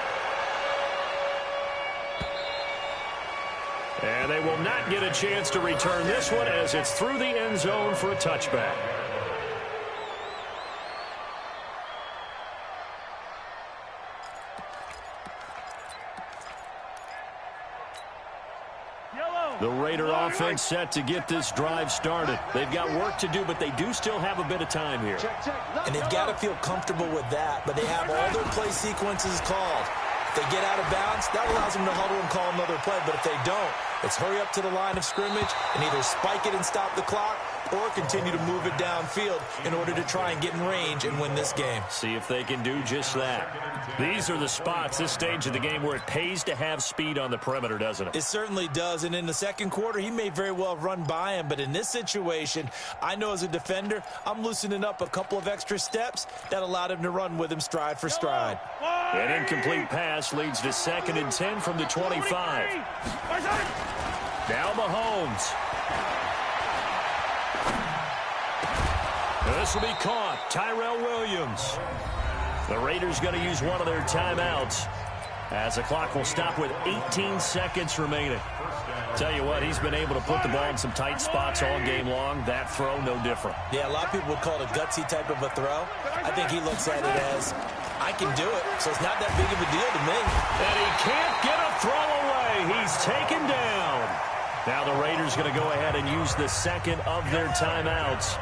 And they will not get a chance to return this one as it's through the end zone for a touchback. The Raider offense set to get this drive started. They've got work to do, but they do still have a bit of time here. And they've got to feel comfortable with that, but they have all their play sequences called. If they get out of bounds, that allows them to huddle and call another play, but if they don't, it's hurry up to the line of scrimmage and either spike it and stop the clock or continue to move it downfield in order to try and get in range and win this game. See if they can do just that. These are the spots, this stage of the game, where it pays to have speed on the perimeter, doesn't it? It certainly does, and in the 2nd quarter, he may very well have run by him, but in this situation, I know as a defender, I'm loosening up a couple of extra steps that allowed him to run with him stride for stride. An incomplete pass leads to 2nd and 10 from the 25. Now Mahomes. This will be caught. Tyrell Williams. The Raiders going to use one of their timeouts as the clock will stop with 18 seconds remaining. Tell you what, he's been able to put the ball in some tight spots all game long. That throw, no different. Yeah, a lot of people would call it a gutsy type of a throw. I think he looks at it as, I can do it, so it's not that big of a deal to me. And he can't get a throw away. He's taken down. Now the Raiders going to go ahead and use the second of their timeouts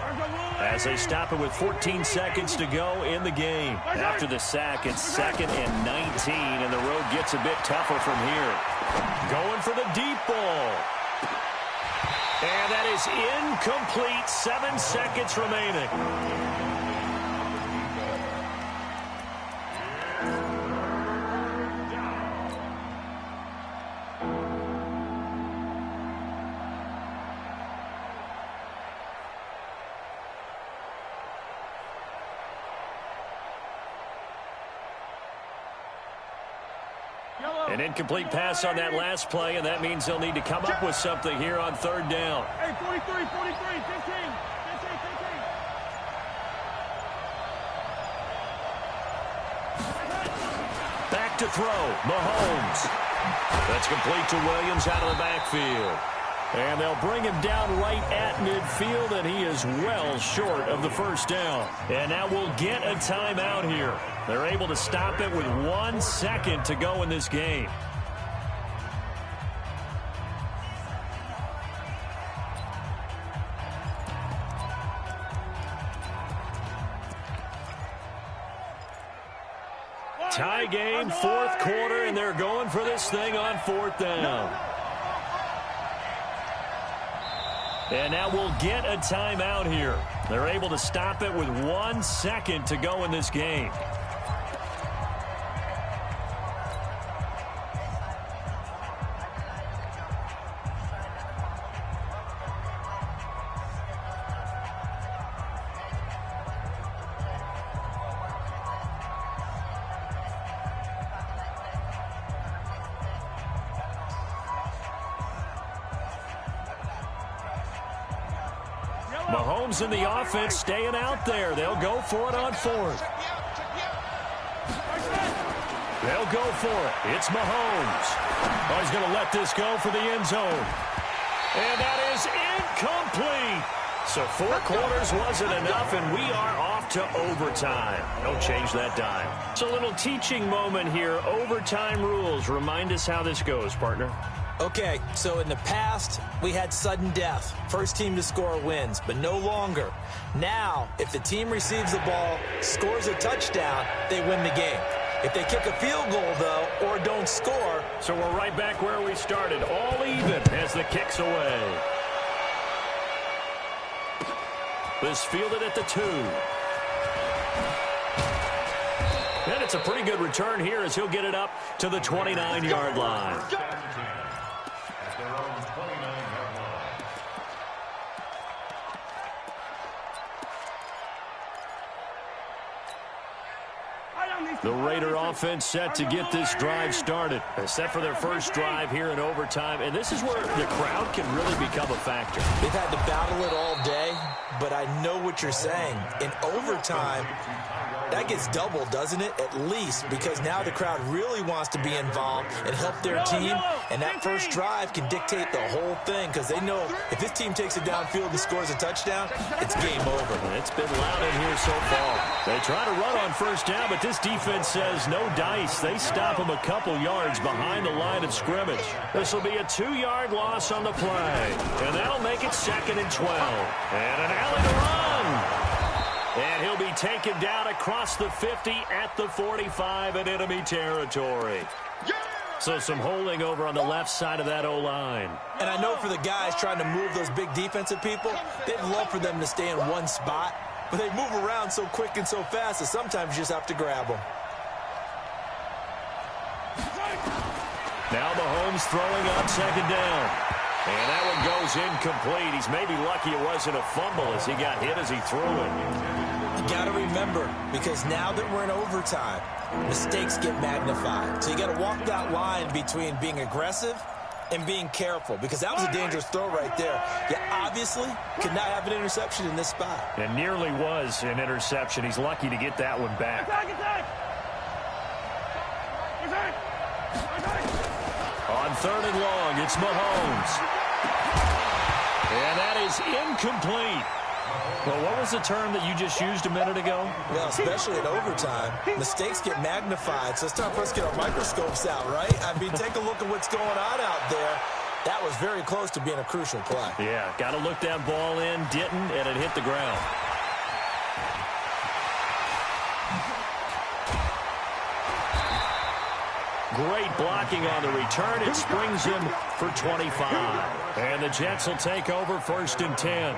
as they stop it with 14 seconds to go in the game. After the sack, it's 2nd and 19, and the road gets a bit tougher from here. Going for the deep ball. And that is incomplete. 7 seconds remaining. An incomplete pass on that last play, and that means they'll need to come up with something here on 3rd down. Hey, 43, 15. Back to throw, Mahomes. That's complete to Williams out of the backfield. And they'll bring him down right at midfield, and he is well short of the 1st down. And now we'll get a timeout here. They're able to stop it with 1 second to go in this game. Tie game, 4th quarter, and they're going for this thing on 4th down. And now we'll get a timeout here. They're able to stop it with 1 second to go in this game. Mahomes and the offense staying out there. They'll go for it on 4th. They'll go for it. It's Mahomes. Oh, he's going to let this go for the end zone. And that is incomplete. So 4 quarters wasn't enough, and we are off to overtime. Don't change that dime. It's a little teaching moment here. Overtime rules. Remind us how this goes, partner. Okay, so in the past, we had sudden death. First team to score wins, but no longer. Now, if the team receives the ball, scores a touchdown, they win the game. If they kick a field goal, though, or don't score. So we're right back where we started, all even as the kick's away. This fielded at the 2. And it's a pretty good return here as he'll get it up to the 29-yard line. At their own 29-yard line. The Raider offense set to get this drive started. Set for their first drive here in overtime. And this is where the crowd can really become a factor. They've had to battle it all day, but I know what you're saying. In overtime, that gets doubled, doesn't it? At least, because now the crowd really wants to be involved and help their team. And that first drive can dictate the whole thing because they know if this team takes it downfield and scores a touchdown, it's game over. It's been loud in here so far. They try to run on first down, but this defense says no dice. They stop them a couple yards behind the line of scrimmage. This will be a 2-yard loss on the play. And that'll make it 2nd and 12. And an alley to run. And he'll be taken down across the 50 at the 45 in enemy territory. So some holding over on the left side of that O-line. And I know for the guys trying to move those big defensive people, they'd love for them to stay in one spot. But they move around so quick and so fast that sometimes you just have to grab them. Now Mahomes throwing on 2nd down. And that one goes incomplete. He's maybe lucky it wasn't a fumble as he got hit as he threw it. You got to remember, because now that we're in overtime, mistakes get magnified. So you got to walk that line between being aggressive and being careful, because that was a dangerous throw right there. You obviously could not have an interception in this spot. It nearly was an interception. He's lucky to get that one back. On 3rd and long, it's Mahomes. And that is incomplete. Well, what was the term that you just used a minute ago? Well, especially in overtime, mistakes get magnified. So it's time for us to get our microscopes out, right? I mean, take a look at what's going on out there. That was very close to being a crucial play. Yeah, got to look that ball in, didn't, and it hit the ground. Great blocking on the return. It springs him for 25. And the Jets will take over 1st and 10.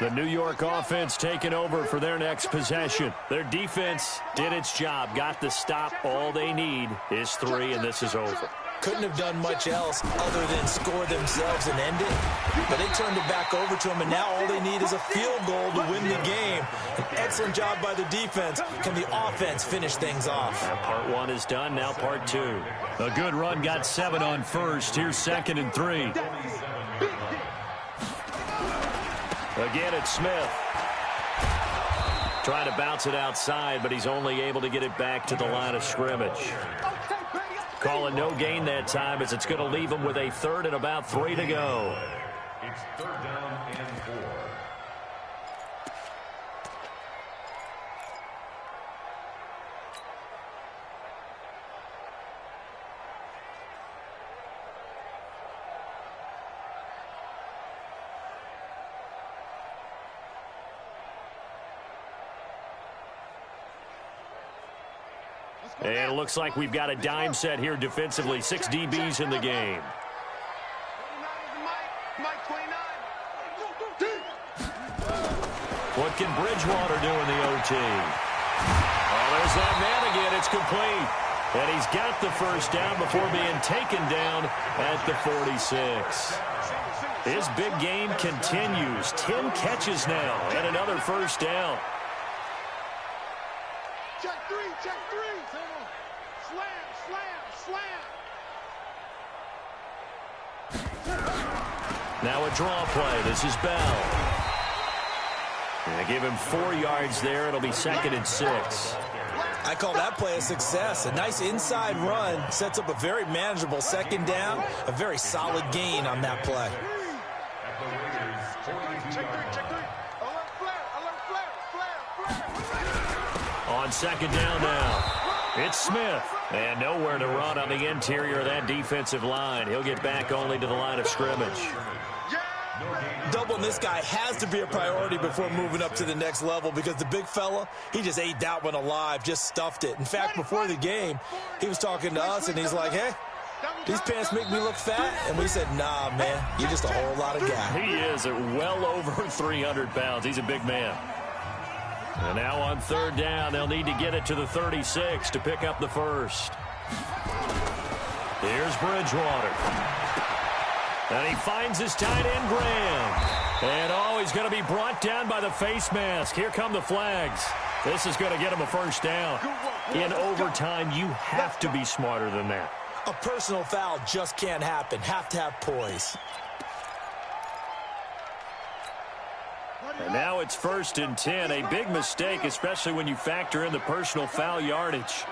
The New York offense taking over for their next possession. Their defense did its job, got the stop. All they need is 3, and this is over. Couldn't have done much else other than score themselves and end it. But they turned it back over to them, and now all they need is a field goal to win the game. An excellent job by the defense. Can the offense finish things off? Part 1 is done, now part 2. A good run, got 7 on first. Here's 2nd and 3. Again, it's Smith. Trying to bounce it outside, but he's only able to get it back to the line of scrimmage. Calling no gain that time as it's going to leave him with a 3rd and about 3 to go. It's 3rd down and 4. And it looks like we've got a dime set here defensively. 6 DBs in the game. What can Bridgewater do in the OT? Oh, there's that man again. It's complete. And he's got the first down before being taken down at the 46. His big game continues. 10 catches now and another first down. Check 3, check 3. Slam, slam. Now a draw play. This is Bell. They give him 4 yards there. It'll be 2nd and 6. I call that play a success. A nice inside run sets up a very manageable 2nd down. A very solid gain on that play. On 2nd down now, it's Smith. And nowhere to run on the interior of that defensive line. He'll get back only to the line of scrimmage. Doubling this guy has to be a priority before moving up to the next level because the big fella, he just ate that one alive, just stuffed it. In fact, before the game, he was talking to us, and he's like, hey, these pants make me look fat. And we said, nah, man, you're just a whole lot of guy. He is at well over 300 pounds. He's a big man. And now on 3rd down, they'll need to get it to the 36 to pick up the first. Here's Bridgewater. And he finds his tight end, Graham. And, he's going to be brought down by the face mask. Here come the flags. This is going to get him a first down. In overtime, you have to be smarter than that. A personal foul just can't happen. Have to have poise. And now it's 1st and 10. A big mistake, especially when you factor in the personal foul yardage.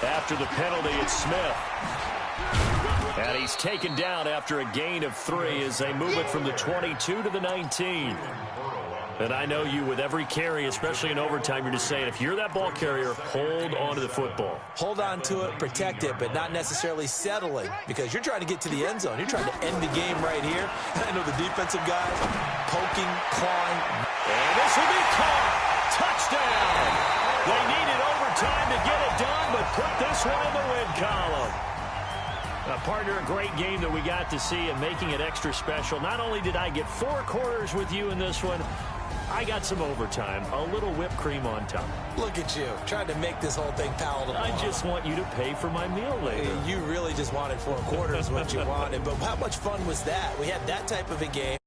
After the penalty, it's Smith. And he's taken down after a gain of 3 as they move it from the 22 to the 19. And I know you, with every carry, especially in overtime, you're just saying, if you're that ball carrier, hold on to the football. Hold on to it, protect it, but not necessarily settling because you're trying to get to the end zone. You're trying to end the game right here. I know the defensive guys poking, clawing. And this will be caught. Touchdown. They needed overtime to get it done, but put this one in the win column. Partner, a great game that we got to see and making it extra special. Not only did I get 4 quarters with you in this one, I got some overtime, a little whipped cream on top. Look at you, trying to make this whole thing palatable. I just want you to pay for my meal later. You really just wanted 4 quarters, what you wanted. But how much fun was that? We had that type of a game.